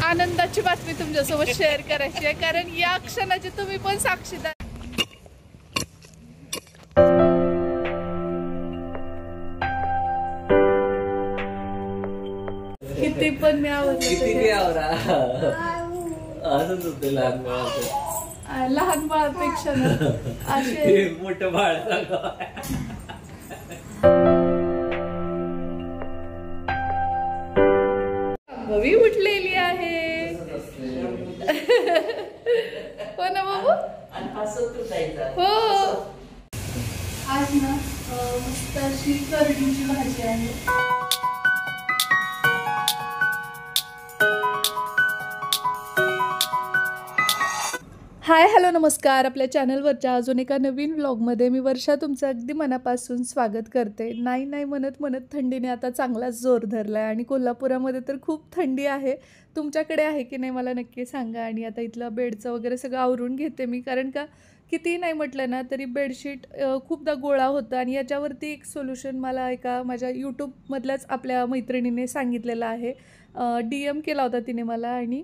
आनंदाची बातमी तुमच्यासोबत शेअर करायची आहे, कारण या क्षणाची तुम्ही पण साक्षीदार. किती पण मी लहान बाळापेक्षा असे मोठं बाळ बवी उठलेली आहे. हो ना बाबू. हो आज ना मस्त अशी करडीची भाजी आहे. हाय हॅलो नमस्कार. आपल्या चॅनलवरच्या अजून एका नवीन व्लॉगमध्ये मी वर्षा तुमचं अगदी मनापासून स्वागत करते. नाही म्हणत थंडीने आता चांगलाच जोर धरला आहे आणि कोल्हापुरामध्ये तर खूप थंडी आहे. तुमच्याकडे आहे की नाही मला नक्की सांगा. आणि आता इथलं बेडचं वगैरे सगळं आवरून घेते मी, कारण का किती नाही म्हटलं ना तरी बेडशीट खूपदा गोळा होतं. आणि याच्यावरती एक सोल्युशन मला एका माझ्या यूट्यूबमधल्याच आपल्या मैत्रिणीने सांगितलेलं आहे. DM केला होता तिने मला आणि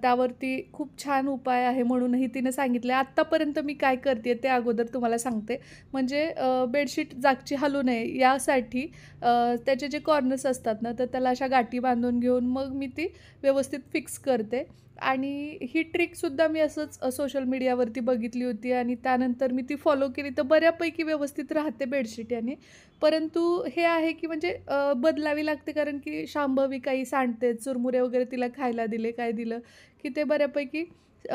त्यावरती खूप छान उपाय आहे म्हणूनही तिने सांगितले. आत्तापर्यंत मी काय करते ते अगोदर तुम्हाला सांगते. म्हणजे बेडशीट जागची हलू नये यासाठी त्याचे जे कॉर्नर्स असतात ना तर त्याला अशा गाठी बांधून घेऊन मग मी ती व्यवस्थित फिक्स करते. आणि ही ट्रिकसुद्धा मी असंच सोशल मीडियावरती बघितली होती आणि त्यानंतर मी ती फॉलो केली तर बऱ्यापैकी व्यवस्थित राहते बेडशीट याने. परंतु हे आहे की म्हणजे बदलावी लागते, कारण की शांभवी काही सांडते, चुरमुरे वगैरे तिला खायला दिले काय दिलं की ते बऱ्यापैकी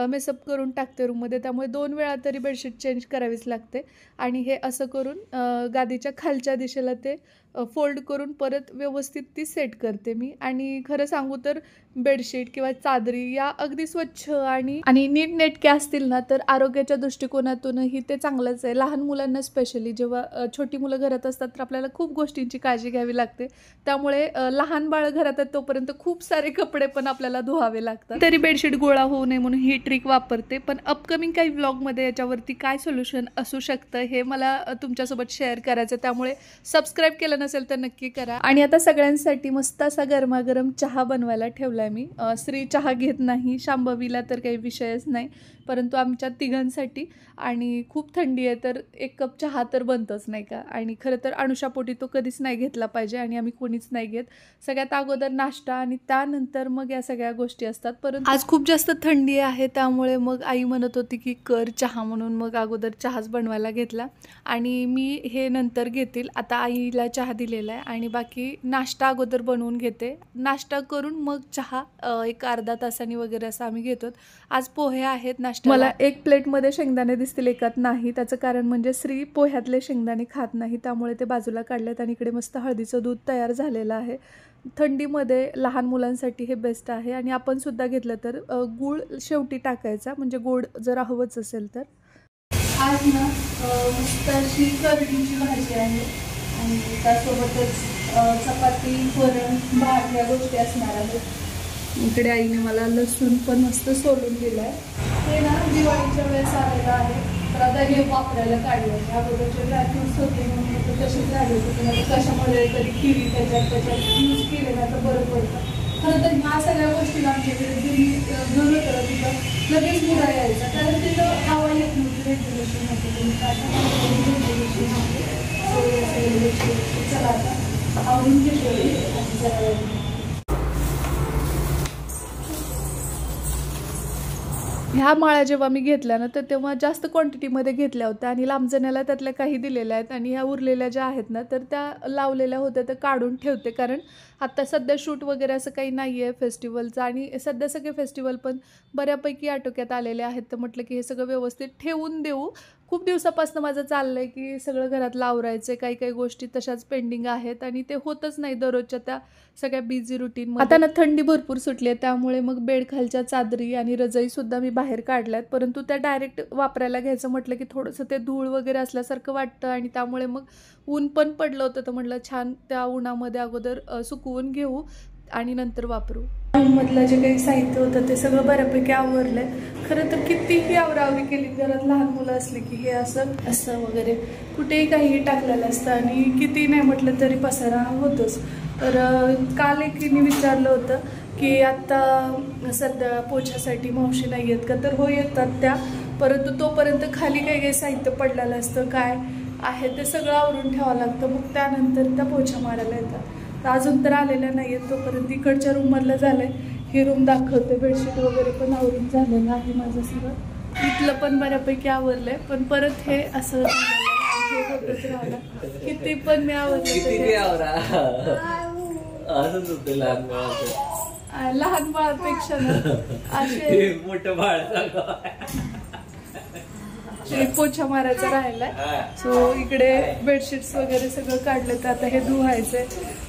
मेसअप करून टाकते रूममध्ये. त्यामुळे 2 वेळा तरी बेडशीट चेंज करावीच लागते. आणि हे असं करून गादीच्या खालच्या दिशेला ते फोल्ड करून परत व्यवस्थित ती सेट करते मी. आणि खरं सांगू तर बेडशीट किंवा चादरी या अगदी स्वच्छ आणि नीटनेटक्या असतील ना तर आरोग्याच्या दृष्टिकोनातूनही ते चांगलंच आहे. लहान मुलांना स्पेशली जेव्हा छोटी मुलं घरात असतात तर आपल्याला खूप गोष्टींची काळजी घ्यावी लागते. त्यामुळे लहान बाळ घरात आहेत तोपर्यंत खूप सारे कपडे पण आपल्याला धुवावे लागतात. तरी बेडशीट गोळा होऊ नये म्हणून ही ट्रिक वापरते. पण अपकमिंग काही व्लॉगमध्ये याच्यावरती काय सोल्युशन असू शकतं हे मला तुमच्यासोबत शेअर करायचं. त्यामुळे सबस्क्राईब केलं नसेल तर नक्की करा. आणि आता सगळ्यांसाठी मस्त असा गरमागरम चहा बनवायला ठेवलाय मी. श्री चहा घेत नाही, शांभवीला तर काही विषयच नाही, परंतु आमच्या तिघांसाठी. आणि खूप थंडी आहे तर 1 कप चहा तर बनतच नाही का. आणि खरं तर अनुषापोटी तो कधीच नाही घेतला पाहिजे आणि आम्ही कोणीच नाही घेत. सगळ्यात अगोदर नाश्ता आणि त्यानंतर मग या सगळ्या गोष्टी असतात. परंतु आज खूप जास्त थंडी आहे त्यामुळे मग आई म्हणत होती की कर चहा म्हणून मग अगोदर चहाच बनवायला घेतला आणि मी हे नंतर घेतील. आता आईला चहा दिलेला आहे आणि बाकी नाश्ता अगोदर बनवून घेते. नाश्ता करून मग चहा एक अर्धा तासांनी वगैरे असं आम्ही घेतो. आज पोहे आहेत नाश्ता. मला 1 प्लेटमध्ये शेंगदाणे दिसतील, एकात नाही. त्याचं कारण म्हणजे श्री पोह्यातले शेंगदाणे खात नाही, त्यामुळे ते बाजूला काढलेत. आणि इकडे मस्त हळदीचं दूध तयार झालेलं आहे. थंडीमध्ये लहान मुलांसाठी हे बेस्ट आहे. आणि आपण सुद्धा घेतलं तर गूळ शेवटी टाकायचा, म्हणजे गोड जर हवंच असेल तर. आज ना मस्त अशी करडीची भाजी आहे आणि त्यासोबतच चपाती, वरण, भात या गोष्टी असणार आहेत. इकडे आईने मला लसूण पण मस्त सोलून दिलं आहे. हे ना दिवाळीच्या वेळेस आलेलं आहे तर आता हे वापरायला काढलं आहे. अगोदरचे ड्रायफ्रूट्स होते म्हणून तर तसेच झाले होते. म्हणजे कशामध्ये तरी खिरी त्याच्यात यूज केले ना तर बरं पडतं. खरं तर ह्या सगळ्या गोष्टीला आमच्याकडे घेऊन होतं तिथं लगेच मुळा यायचा, कारण तिथं हवा येत नव्हती, व्हेंटिलेशन होते. चला आता आवडून घेतो. ह्या माळा जेव्हा मी घेतल्या ना तर तेव्हा जास्त क्वांटिटीमध्ये घेतल्या होत्या आणि लांबजण्याला त्यातल्या काही दिलेल्या आहेत. आणि ह्या उरलेल्या ज्या आहेत ना तर त्या लावलेल्या होत्या तर काढून ठेवते, कारण आत्ता सध्या शूट वगैरे असं काही नाही आहे फेस्टिवलचं. आणि सध्या सगळे फेस्टिवल पण बऱ्यापैकी आटोक्यात आलेले आहेत. तर म्हटलं की हे सगळं व्यवस्थित ठेवून देऊ. खूप दिवसापासून माझं चाललं आहे की सगळं घरातलं आवरायचं आहे. काही गोष्टी तशाच पेंडिंग आहेत आणि ते होतच नाही दररोजच्या त्या सगळ्या बिझी रुटीन. आता ना थंडी भरपूर सुटली आहे त्यामुळे मग बेड खालच्या चादरी आणि रजाईसुद्धा मी बाहेर काढल्यात. परंतु त्या डायरेक्ट वापरायला घ्यायचं म्हटलं की थोडंसं ते धूळ वगैरे असल्यासारखं वाटतं. आणि त्यामुळे मग ऊन पण पडलं होतं तर म्हटलं छान त्या उन्हामध्ये अगोदर सुकवून घेऊ आणि नंतर वापरू. रूममधलं जे काही साहित्य होतं ते सगळं बऱ्यापैकी आवरलं आहे. खरं तर कितीही आवरावरी केली घरात लहान मुलं असली की हे असं वगैरे कुठेही काहीही टाकलेलं असतं आणि किती नाही म्हटलं तरी पसारा होतोच. तर काल एकीने विचारलं होतं की आत्ता सध्या पोछ्यासाठी मावशी नाही येत का, तर हो येतात त्या, परंतु तोपर्यंत खाली काही काही साहित्य पडलेलं असतं, काय आहे ते सगळं आवरून ठेवावं लागतं, मग त्यानंतर त्या पोछा मारायला येतात. तर अजून तर आलेल्या नाही आहेत. तोपर्यंत इकडच्या रूममधलं झालं आहे, ही रूम दाखवते. बेडशीट वगैरे पण आवरून झालेलं आहे माझं सगळं. इथलं पण बऱ्यापैकी आवरलं आहे, पण परत हे असं हे होतच राहिलं. किती पण मी आवरलं लहान बाळापेक्षा ना असे मोठं बाळ पोछा मारायचा राहिलाय. सो इकडे बेडशीट्स वगैरे सगळं काढलं, तर आता हे धुवायचंय.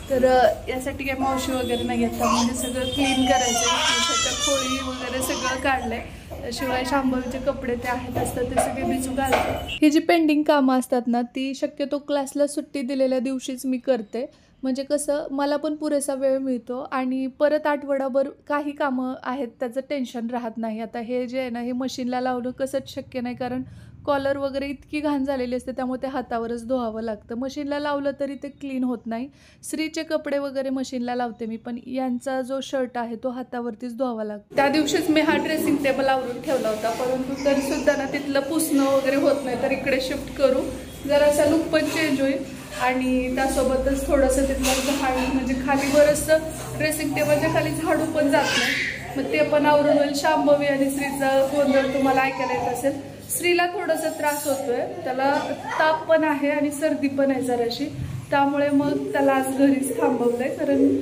तर यासाठी काय मावशी वगैरे नाही येत, म्हणजे सगळं क्लीन करायचंय. खोळी वगैरे सगळं काढलंय. शिवाय शांभवीचे कपडे ते आहेत असतात ते सगळे भिजू घालते. ही जी पेंडिंग कामं असतात ना, ती शक्यतो क्लासला सुट्टी दिलेल्या दिवशीच मी करते. म्हणजे कसं मला पण पुरेसा वेळ मिळतो आणि परत आठवडाभर काही कामं आहेत त्याचं टेन्शन राहत नाही. आता हे जे आहे ना, हे मशीनला लावणं कसंच शक्य नाही, कारण कॉलर वगैरे इतकी घाण झालेली असते, त्यामुळे ते हातावरच धुवावं लागतं. मशीनला लावलं तरी ते क्लीन होत नाही. श्रीचे कपडे वगैरे मशीनला लावते मी, पण यांचा जो शर्ट आहे तो हातावरतीच धुवावा लागतो. त्या दिवशीच मी हा ड्रेसिंग टेबल आवरून ठेवला होता, परंतु तरीसुद्धा ना तिथलं पुसणं वगैरे होत नाही. तर इकडे शिफ्ट करू, जरासा लुक पण चेंज होईल आणि त्यासोबतच थोडंसं तिथलं झाड, म्हणजे खाली बरंचसं ड्रेसिंग टेबलच्या खाली झाडू पण जात नाही, मग ते पण आवरून होईल. शांभवी आणि श्रीचा गोंधळ तुम्हाला ऐकायला येत असेल. श्रीला थोडासा त्रास होतोय, त्याला ताप पण आहे आणि सर्दी पण आहे जराशी, त्यामुळे मग त्याला आज घरीच थांबवलंय, कारण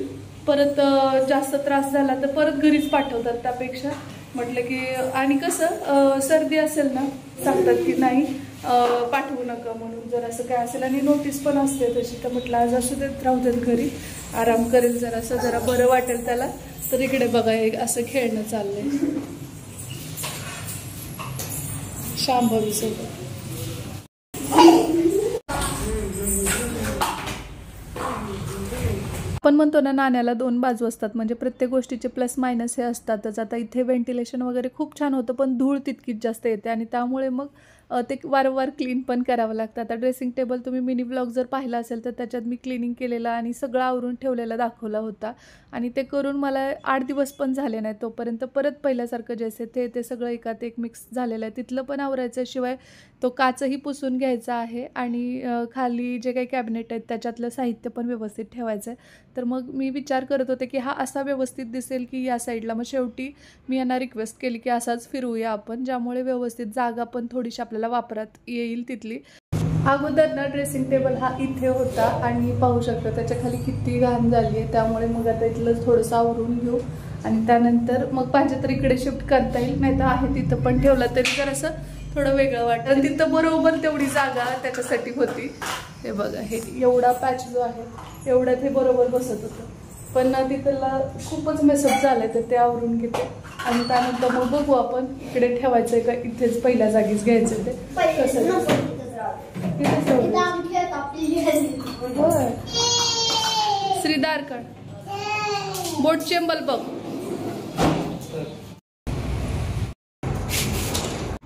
परत जास्त त्रास झाला तर परत घरीच पाठवतात. त्यापेक्षा म्हटलं की, आणि कसं सर्दी असेल ना सांगतात की नाही पाठवू नका म्हणून, जर असं काय असेल आणि नोटीस पण असते तशी, तर म्हटलं आज असू देत, राहू देत घरी, आराम करेल जरासं, जरा बरं वाटेल त्याला. तर इकडे बघा एक असं खेळणं चाललंय शांभवी सोबत. आपण म्हणतो ना, नाण्याला दोन बाजू असतात, म्हणजे प्रत्येक गोष्टीचे प्लस मायनस हे असतातच. आता इथे व्हेंटिलेशन वगैरे खूप छान होतं, पण धूळ तितकीच जास्त येते आणि त्यामुळे मग ते वारंवार क्लीन पण करावं लागतं. आता ड्रेसिंग टेबल तुम्ही मिनी ब्लॉग जर पाहिला असेल तर त्याच्यात मी क्लिनिंग केलेला आणि सगळं आवरून ठेवलेला दाखवला होता, आणि ते करून मला 8 दिवस पण झाले नाही. तोपर्यंत परत पहिल्यासारखं जैसे ते सगळं एकात एक मिक्स झालेलं आहे. तिथलं पण आवरायचं, शिवाय तो काचही पुसून घ्यायचा आहे आणि खाली जे काही कॅबिनेट आहेत त्याच्यातलं साहित्य पण व्यवस्थित ठेवायचं आहे. तर मग मी विचार करत होते की हा असा व्यवस्थित दिसेल की या साईडला, मग शेवटी मी यांना रिक्वेस्ट केली की असाच फिरवूया आपण, ज्यामुळे व्यवस्थित जागा पण थोडीशी आपल्याला वापरात येईल तिथली. अगोदर ना ड्रेसिंग टेबल हा इथे होता आणि पाहू शकता त्याच्या खाली किती घाण झाली आहे, त्यामुळे मग आता इथलं थोडंसं आवरून घेऊ आणि त्यानंतर मग पाहिजे तर इकडे शिफ्ट करता येईल, नाही तर आहे तिथं पण ठेवलं तरी जर असं थोडं वेगळं वाटतं. तिथं बरोबर तेवढी जागा त्याच्यासाठी होती. हे बघा, हे एवढा पॅच जो आहे एवढ्यात हे बरोबर बसत होतं, पण तिथला खूपच मेसअप झालंय, तर ते आवरून घेते आणि त्यानंतर मग बघू आपण इकडे ठेवायचंय का इथेच पहिल्या जागीच घ्यायचं ते कसं. श्रीदार काढ, बोट चेंबल बघ.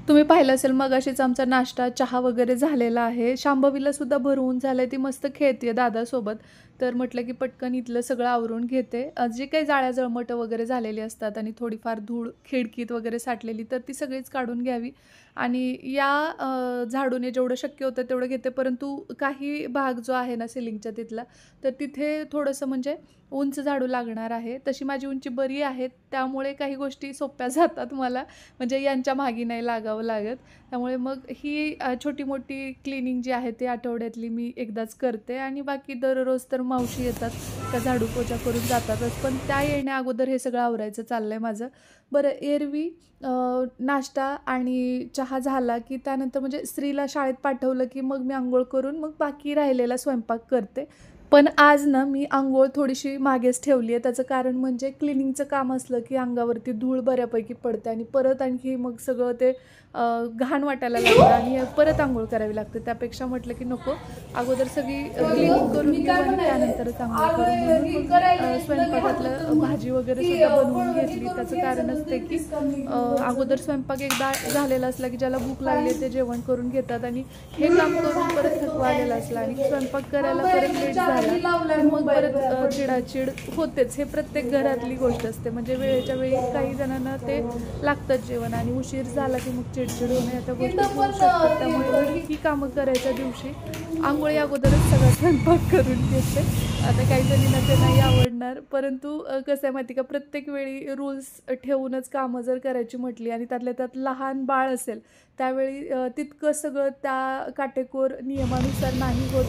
तुम्ही पाहिलं असेल मगाशीच आमचा नाश्ता चहा वगैरे झालेला आहे. शांभवीला सुद्धा भरवून झालंय, ती मस्त खेळते दादासोबत. तर म्हटलं की पटकन इथलं सगळं आवरून घेते. जे काही जाळ्या जळमटं वगैरे झालेली असतात आणि थोडीफार धूळ खिडकीत वगैरे साठलेली, तर ती सगळीच काढून घ्यावी आणि या झाडूने जेवढं शक्य होतं तेवढं घेते. परंतु काही भाग जो आहे ना सिलिंगच्या तिथला, तर तिथे थोडंसं म्हणजे उंच झाडू लागणार आहे. तशी माझी उंची बरी आहे, त्यामुळे काही गोष्टी सोप्या जातात मला, म्हणजे यांच्या मागे नाही लागावं लागत. त्यामुळे मग ही छोटी मोठी क्लिनिंग जी आहे ती आठवड्यातली मी एकदाच करते आणि बाकी दररोज तर मावशी येतात, त्या झाडू पोछा करून जातातच, पण त्या येण्या अगोदर हे सगळं आवरायचं चाललं आहे माझं. बरं, एरवी नाश्ता आणि चहा झाला की त्यानंतर म्हणजे स्त्रीला शाळेत पाठवलं की मग मी आंघोळ करून मग बाकी राहिलेला स्वयंपाक करते. पण आज ना मी आंघोळ थोडीशी मागेच ठेवली आहे. त्याचं कारण म्हणजे क्लिनिंगचं काम असलं की अंगावरती धूळ बऱ्यापैकी पडते आणि परत आणखी मग सगळं ते घाण वाटायला लागतं आणि परत आंघोळ करावी लागते. त्यापेक्षा म्हटलं की नको, अगोदर सगळी क्लिनिंग करून घेऊ आणि त्यानंतरच आंघोळ करून स्वयंपाकातलं भाजी वगैरे सुद्धा बनवून घेतली. त्याचं कारणच ते की अगोदर स्वयंपाक एकदा झालेला असला की ज्याला भूक लागली ते जेवण करून घेतात आणि हे काम करून परत थकवा आलेला असला आणि स्वयंपाक करायला परत लेट झाला झाला मग परत चिडाचिड होतेच. हे प्रत्येक घरातली गोष्ट असते. म्हणजे वेळेच्या वेळी काही जणांना ते लागतंच जेवण आणि उशीर झाला की मग चिडचिड होणे या गोष्टी होऊ शकतात. त्यामुळे ही कामं करायच्या दिवशी आंघोळी अगोदरच सगळा स्वयंपाक करून घेते. आता काही जणींना ते नाही आवडणार, परंतु कसं आहे माहिती का, प्रत्येक वेळी रूल्स ठेवूनच कामं जर करायची म्हटली आणि त्यातल्या त्यात लहान बाळ असेल त्यावेळी तितकं सगळं त्या काटेकोर नियमानुसार नाही होत.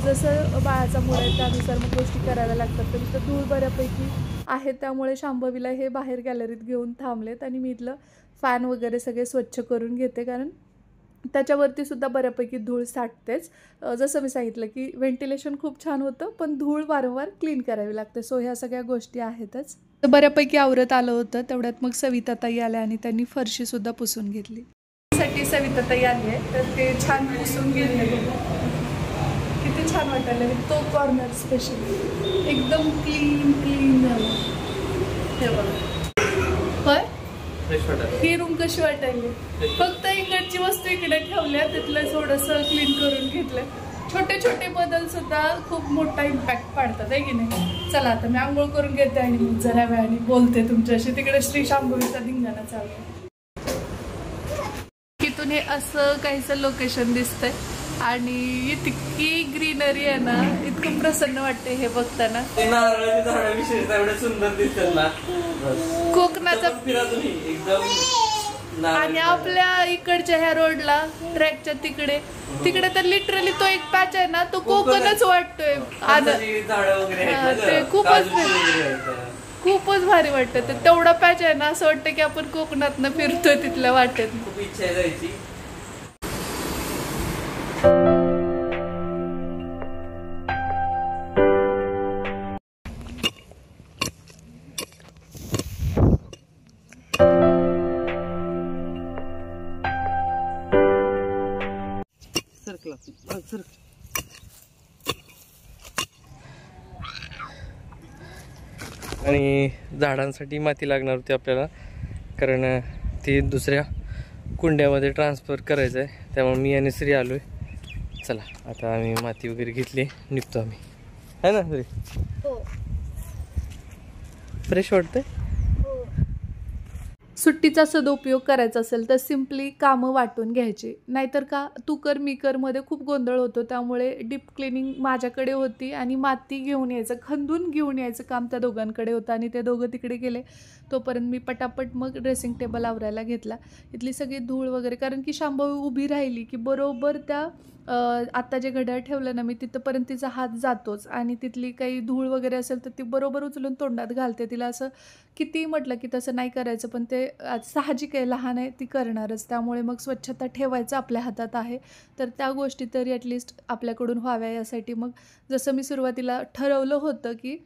जसं बाळाचा मूड आहे त्यानुसार मग गोष्टी कराव्या लागतात. तर इथं धूळ बऱ्यापैकी आहे त्यामुळे शांभवीला हे बाहेर गॅलरीत घेऊन थांबलेत आणि मी इथलं फॅन वगैरे सगळे स्वच्छ करून घेते, कारण त्याच्यावरती सुद्धा बऱ्यापैकी धूळ साठतेच. जसं मी सांगितलं की व्हेंटिलेशन खूप छान होतं, पण धूळ वारंवार क्लीन करावी लागते. सो ह्या सगळ्या गोष्टी आहेतच. तर बऱ्यापैकी आवरत आलं होतं. तेवढ्यात मग सविताताई आल्या आणि त्यांनी फरशीसुद्धा पुसून घेतली. साठी सविताताई आली आहे तर ते छान पुसून घेतले. किती छान वाटायला तो कॉर्नर स्पेशल एकदम क्लीन झालं. हे बघा होय, ही रूम कशी वाटायली. फक्त इकडची वस्तू इकडे ठेवल्या, तिथलं थोडंसं क्लीन करून घेतलं. छोटे छोटे बदल सुद्धा खूप मोठा इम्पॅक्ट पाडतात आहे की नाही. चला आता मी आंघोळ करून घेते आणि मग जरा वेळाने बोलते तुमच्याशी. तिकडे श्री शांभवीचा धिंगाणा चालू आहे. इथून हे असं काहीसं लोकेशन दिसतंय आणि इतकी ग्रीनरी आहे ना, इतकं प्रसन्न वाटते हे बघताना. सुंदर दिसतात ना कोकणाचा आणि आपल्या इकडच्या ह्या रोडला ट्रॅकच्या तिकडे तर लिटरली तो एक पॅच आहे ना, तो कोकणच वाटतोय. ते खूपच भारी वाटतं. तेवढा पॅच आहे ना, असं वाटतं की आपण कोकणातनं फिरतोय तिथल्या वाटेत. खूप इच्छा आहे जायची. आणि झाडांसाठी माती लागणार होती आपल्याला, कारण ती दुसऱ्या कुंड्यामध्ये ट्रान्सफर करायचं आहे. त्यामुळे मी आणि श्री आलोय. चला आता आम्ही माती वगैरे घेतली, निघतो आम्ही. है ना श्री? हो. फ्रेश वाटतंय. सुट्टीचा सदुपयोग करायचा असेल तर सिम्पली कामं वाटून घ्यायची. नाहीतर का तू कर मी करमध्ये खूप गोंधळ होतो. त्यामुळे डीप क्लिनिंग माझ्याकडे होती आणि माती घेऊन यायचं, खंदून घेऊन यायचं काम त्या दोघांकडे होतं. आणि ते दोघं तिकडे गेले तोपर्यंत मी पटापट मग ड्रेसिंग टेबल आवरायला घेतला. इथली सगळी धूळ वगैरे, कारण की शांभवी उभी राहिली की बरोबर त्या आत्ता जे घड्याळ ठेवलं ना मी तिथंपर्यंत तिचा हात जातोच आणि तिथली काही धूळ वगैरे असेल तर ती बरोबर उचलून तोंडात घालते. तिला असं किती म्हटलं की तसं नाही करायचं, पण ते साहजिक आहे, लहान आहे, ती करणारच. त्यामुळे मग स्वच्छता ठेवायचं आपल्या हातात आहे. तर त्या गोष्टी तरी ॲटलिस्ट आपल्याकडून व्हाव्या यासाठी मग जसं मी सुरुवातीला ठरवलं होतं की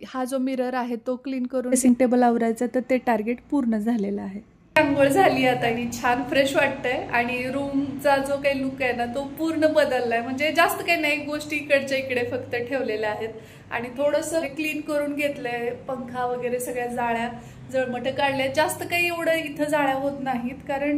हा जो मिरर आहे तो क्लीन करून ड्रेसिंग टेबल आवरायचा, तर ते टार्गेट पूर्ण झालेलं आहे. आंघोळ झाली आता आणि छान फ्रेश वाटतंय. आणि रूमचा जो काही लुक आहे ना तो पूर्ण बदललाय. म्हणजे जास्त काही नाही, गोष्टी इकडच्या इकडे फक्त ठेवलेल्या आहेत आणि थोडंसं क्लीन करून घेतलंय. पंखा वगैरे सगळ्या जाळ्या जळमटं काढल्या. जास्त काही एवढं इथं जाळ्या होत नाहीत, कारण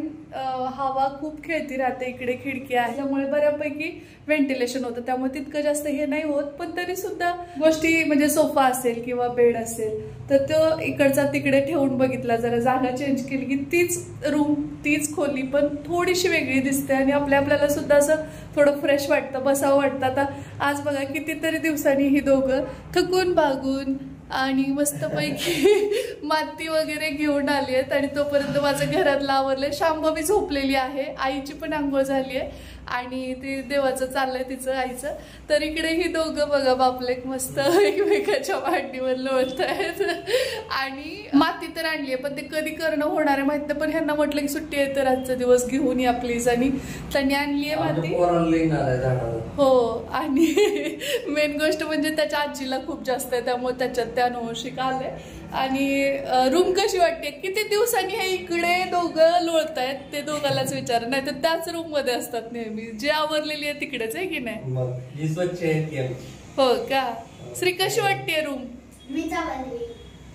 हवा खूप खेळती राहते. इकडे खिडकी आहे त्यामुळे बऱ्यापैकी व्हेंटिलेशन होतं, त्यामुळे तितकं जास्त हे नाही होत. पण तरी सुद्धा गोष्टी म्हणजे सोफा असेल किंवा बेड असेल तर तो इकडचा तिकडे ठेवून बघितला, जरा जागा चेंज केली की तीच रूम तीच खोली पण थोडीशी वेगळी दिसते आणि आपल्याला सुद्धा असं थोडं फ्रेश वाटतं, बसावं वाटतं. आता आज बघा कितीतरी दिवसांनी ही दोघं थकून भागून आणि मस्तपैकी माती वगैरे घेऊन आली आहेत आणि तोपर्यंत माझं घरातलं आवरलंय. शांभवी झोपलेली आहे, आईची पण आंघोळ झाली आहे आणि ती देवाचं चाललंय तिचं आईचं. तर इकडे ही दोघं बघा बापले मस्त एकमेकाच्या मांडीवर लोळत आहेत. आणि माती तर आणली आहे पण ते कधी करणं होणार आहे माहित नाही, पण ह्यांना म्हटलं की सुट्टी आहे तर आजचा दिवस घेऊन या प्लीज. आणि त्यांनी आणली आहे माती. हो, आणि मेन गोष्ट म्हणजे त्याच्या आजीला खूप जास्त आहे त्यामुळे त्याच्यात त्या अनुवंशिक आलंय. आणि रूम कशी वाटते, किती दिवसांनी हे इकडे दोघं लोळतायत ते दोघांनाच विचार, नाही तर त्याच रूम मध्ये असतात नेहमी. जे आवरलेली आहे तिकडेच आहे की नाही. हो का. श्री कशी वाटते रूम,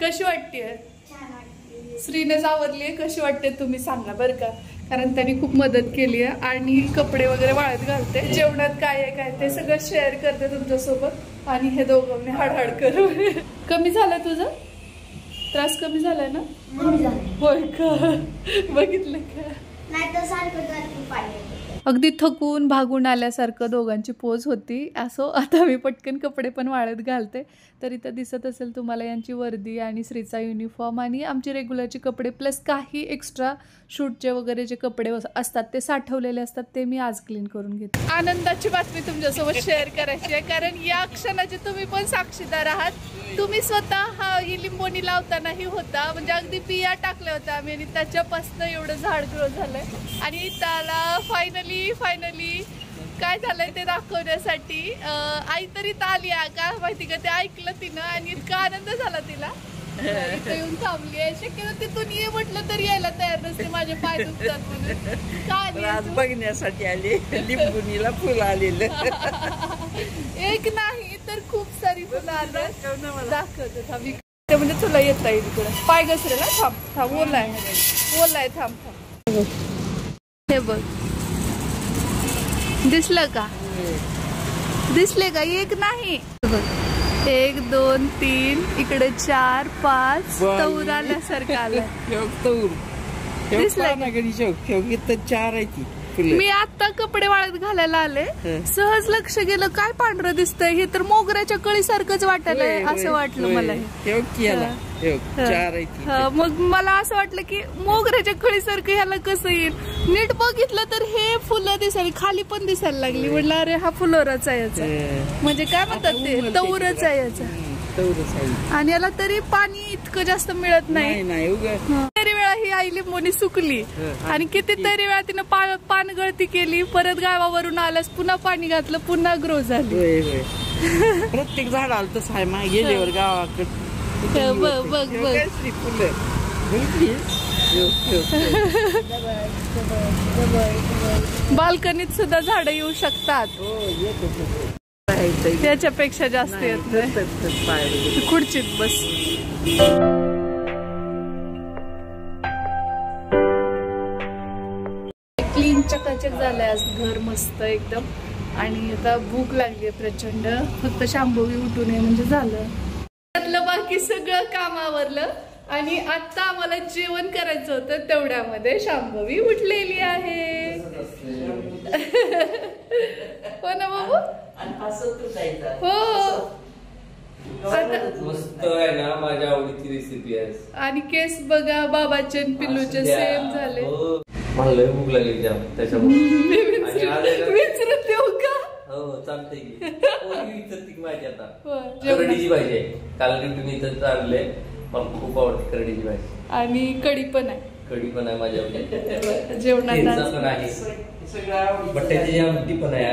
कशी वाटते? श्रीनेच आवरली आहे, कशी वाटते तुम्ही सांगा बरं का. कारण त्यांनी खूप मदत केली आहे आणि कपडे वगैरे वाळत घालते. जेवणात काय आहे काय ते सगळं शेअर करते तुमच्यासोबत. आणि हे दोघं हाडहाड करू. कमी झालं तुझं त्रास? कमी झालाय ना? होय का? बघितलं का? अगदी थकून भागून आल्यासारखं दोघांची पोज होती. असो आता मी पटकन कपडे पण वाळत घालते. तर इथं दिसत असेल तुम्हाला यांची वर्दी आणि श्रीचा युनिफॉर्म आणि आमचे रेग्युलरचे कपडे प्लस काही एक्स्ट्रा शूटचे वगैरे जे कपडे असतात ते साठवलेले असतात ते मी आज क्लीन करून घेते. आनंदाची बातमी तुमच्यासोबत शेअर करायची आहे कारण या क्षणाचे तुम्ही पण साक्षीदार आहात. तुम्ही स्वतः हा लिंबोणी लावतानाही होता म्हणजे अगदी बिया टाकल्या होत्या आम्ही आणि त्याच्यापासून एवढं झाड ग्रो झालंय. आणि त्याला फायनली काय झालंय ते दाखवण्यासाठी आई तरी आली का माहिती का? ते ऐकलं तिनं आणि इतका आनंद झाला तिला. इथं येऊन थांबली आहे. शक्यतो तिथून ये म्हटलं तर यायला तयार नसते. माझे पाय दुखतात म्हणून का आज बघण्यासाठी आले. लिंबुनीला फुलं आलेलं एक नाही तर खूप सारी फुलं आलं. दाखवते थांब. ते म्हणजे तुला येता येईल इकडे. पाय घसरेल ना. थांब ओलाय थांब. हे बघ दिसलं का? दिसले का? एक नाही 1 2 3 इकडे 4 5 तौर आल्यासारखं आलं. दिसलं 4 आहे ती. मी आता कपडे वाळत घालायला आले. सहज लक्ष गेलं काय पांढरं दिसतंय. हे तर मोगऱ्याच्या कळीसारखंच वाटायलंय असं वाटलं मला. मग मला असं वाटलं की मोगऱ्याच्या कळीसारखं ह्याला कसं येईल. नीट बघितलं तर हे फुलं दिसायला खाली पण दिसायला लागली. म्हटलं अरे हा फुलोराचा आहे याचा. म्हणजे काय म्हणतात ते तौरच आहे याचा. आणि याला तरी पाणी इतकं जास्त मिळत नाही. तरी वेळा ही आई लिंबोणी सुकली आणि कितीतरी वेळा तिनं पान गळती केली. परत गावावरून आल्यास पुन्हा पाणी घातलं पुन्हा ग्रो झाली. प्रत्येक झाड आलं तसं आहे. मागे गेल्यावर गावाकडे बघ बाल्कनीत सुद्धा झाडं येऊ शकतात. त्याच्यापेक्षा जास्त येत नाही. खुर्चीत बस. क्लीन चकाचक झालंय आज घर मस्त एकदम. आणि आता भूक लागली प्रचंड. फक्त शांभवी उठू नये म्हणजे झालं. त्यातलं बाकी सगळं काम आवरलं आणि आता आम्हाला जेवण करायचं होतं तेवढ्यामध्ये शांभवी उठलेली आहे. हो ना बाबू? हो मस्त आहे ना. माझ्या आवडीची रेसिपी आहे. आणि केस बघा बाबाचे पिल्लूचे सेम झाले. मला लय भूक लागली त्याच्यामुळे विचारत देऊ का? हो चालतंय की. विचारते की माझी आता करडीची भाजी आहे. काल ड्युटीने इथं चालले. मला खूप आवडते करडीची भाजी. आणि कढी पण आहे. कढी पण आहे माझ्या जेवणात पण आहे. बटाट्याची आमटी पण आहे.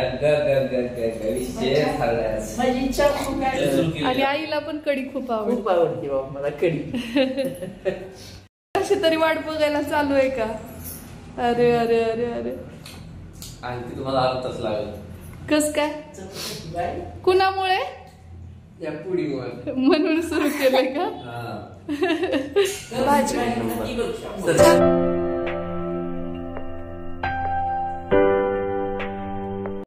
आणि आईला पण कढी खूप आवडते बाबा मला कढी. कशी तरी वाट बघायला चालू आहे का? अरे अरे अरे अरे आणखी तुम्हाला अर्धच लागेल. कस काय? कुणामुळे? या पुडीमुळे म्हणून सुरू केलंय का? भाजी